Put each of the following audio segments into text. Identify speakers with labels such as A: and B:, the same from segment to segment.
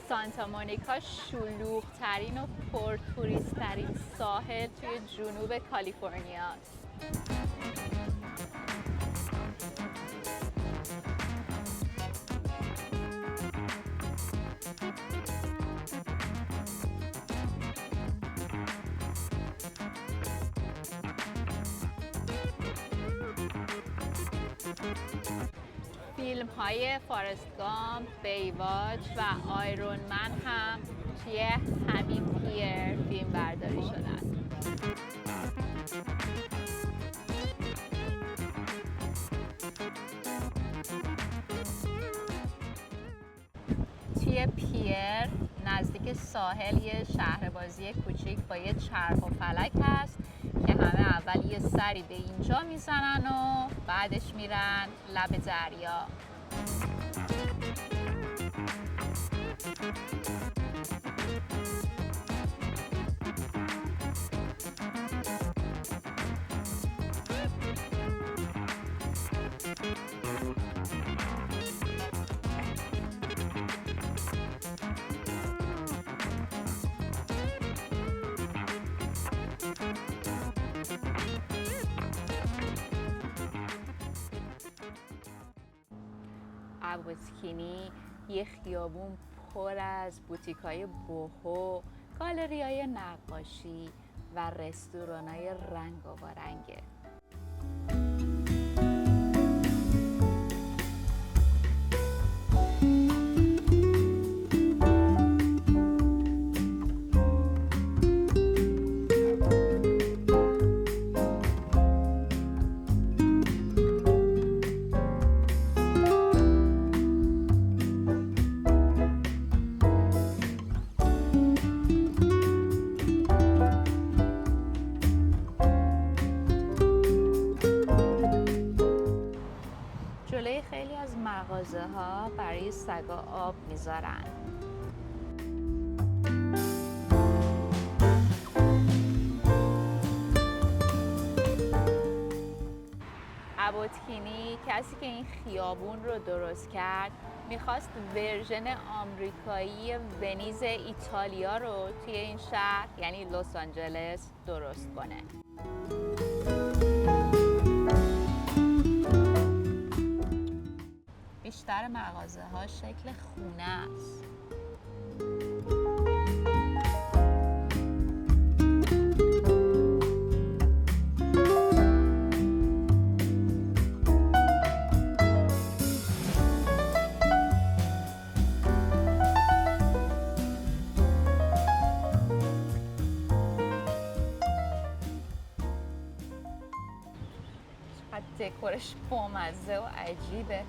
A: سانتا مونیکا شلوغ‌ترین و پرتوریست‌ترین ساحل توی جنوب کالیفرنیا است. فیلم های فارست گامپ، بیواچ و آیرون من هم توی همین پیر فیلم برداری شدن. توی پیر نزدیک ساحل یه شهر بازی کوچیک با یه چرخ و فلک هست که همه اول یه سری به اینجا میزنن و بعدش میرن لب دریا. ابوسکینی یه خیابون پر از بوتیک‌های بوهو، گالری‌های نقاشی و رستوران‌های رنگ و رنگه. جلوی خیلی از مغازه‌ها برای سگا آب میذارن. ابوسکینی کسی که این خیابون رو درست کرد میخواست ورژن آمریکایی ونیز ایتالیا رو توی این شهر یعنی لس آنجلس درست کنه. بیشتر مغازه ها شکل خونه است. چقدر دکورش بامزه و عجیبه.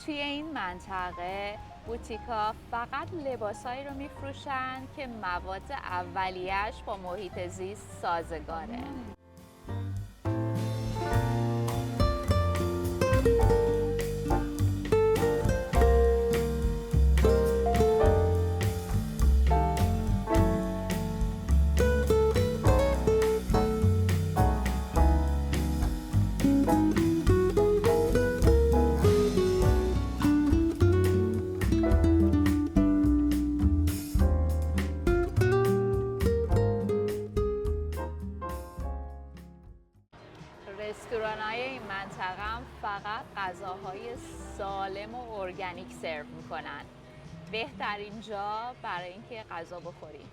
A: توی این منطقه بوتیکا فقط لباسایی رو میفروشن که مواد اولیه‌اش با محیط زیست سازگاره. رستوران‌های این منطقه هم فقط غذاهای سالم و ارگانیک سرو میکنن. بهترین جا برای اینکه غذا بخوریم.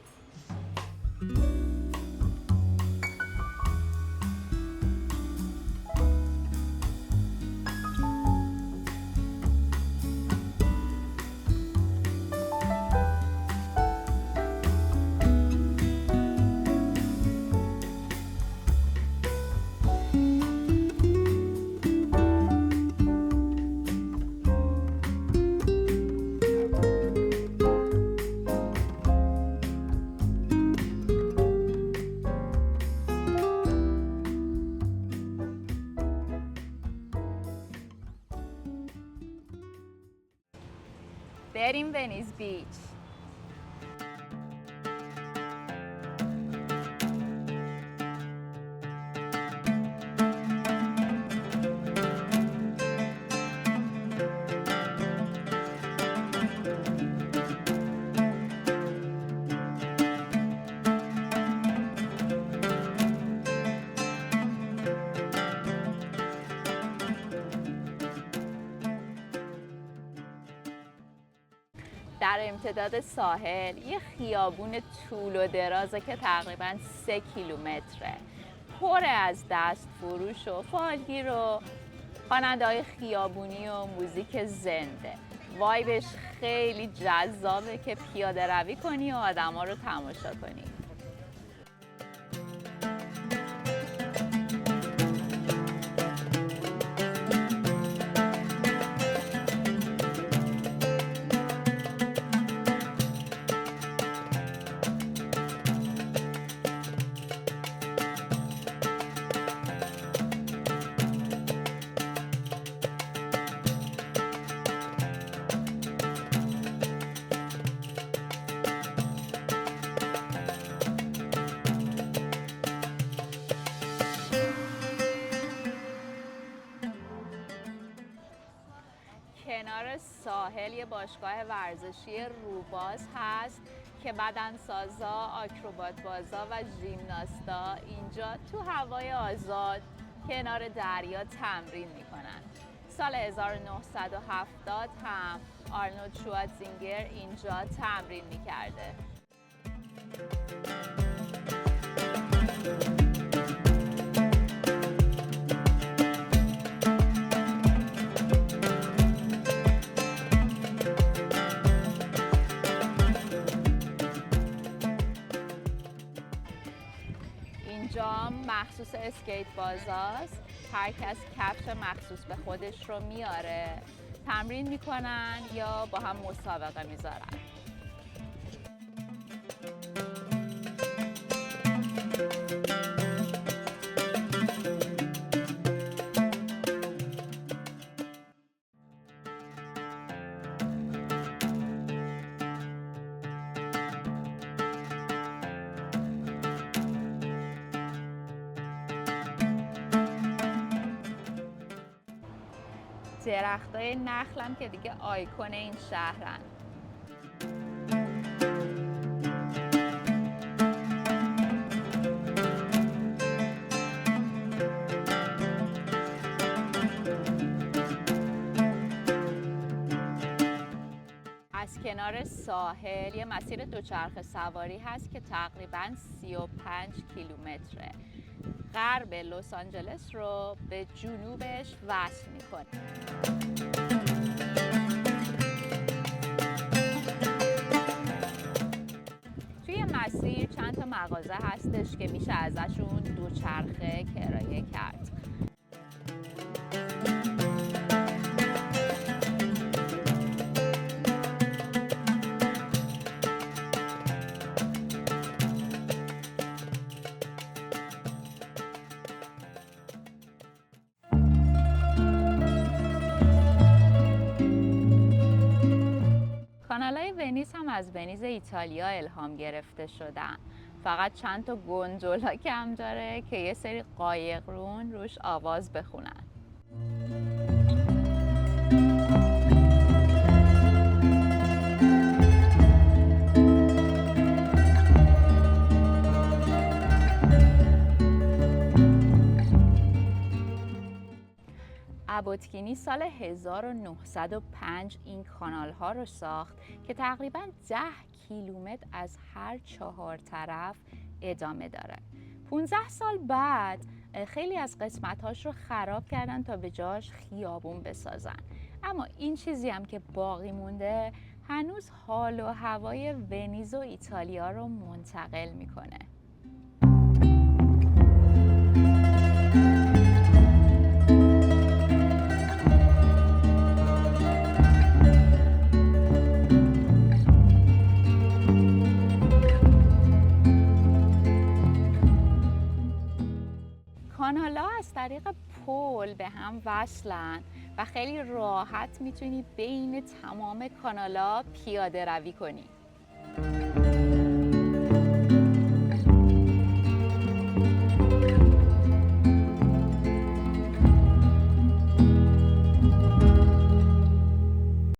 A: بریم ونیز بیچ. در امتداد ساحل یه خیابون طول و درازه که تقریباً 3 کیلومتره، پر از دست فروش و فالگیر و خواننده‌های خیابونی و موزیک زنده. وایبش خیلی جذابه که پیاده روی کنی و آدما رو تماشا کنی. کنار ساحل یه باشگاه ورزشی روباز هست که بدنسازا، آکروبات بازا و ژیمناستا اینجا تو هوای آزاد کنار دریا تمرین میکنن. سال 1970 هم آرنولد شوارزنگر اینجا تمرین میکرده. اینجا مخصوص اسکیت بازاست. هر کس کفش مخصوص به خودش رو میاره، تمرین میکنن یا با هم مسابقه میذارن. درختای نخلم که دیگه آیکون این شهرن. از کنار ساحل یه مسیر دوچرخه سواری هست که تقریباً 35 کیلومتره. غرب لس آنجلس رو به جنوبش وصل میکنه. توی مسیر چند تا مغازه هستش که میشه ازشون دوچرخه کرایه کرد. کانال‌های ونیز هم از ونیز ایتالیا الهام گرفته شدن. فقط چند تا گوندولا کم داره که یه سری قایقرون روش آواز بخونن. ابوتکینی سال 1905 این کانال ها رو ساخت که تقریباً 10 کیلومتر از هر 4 طرف ادامه داره. 15 سال بعد خیلی از قسمت هاش رو خراب کردن تا به جاش خیابون بسازن. اما این چیزی هم که باقی مونده هنوز حال و هوای ونیز و ایتالیا رو منتقل میکنه. کانال‌ها از طریق پل به هم وصلن و خیلی راحت میتونی بین تمام کانال‌ها پیاده روی کنی.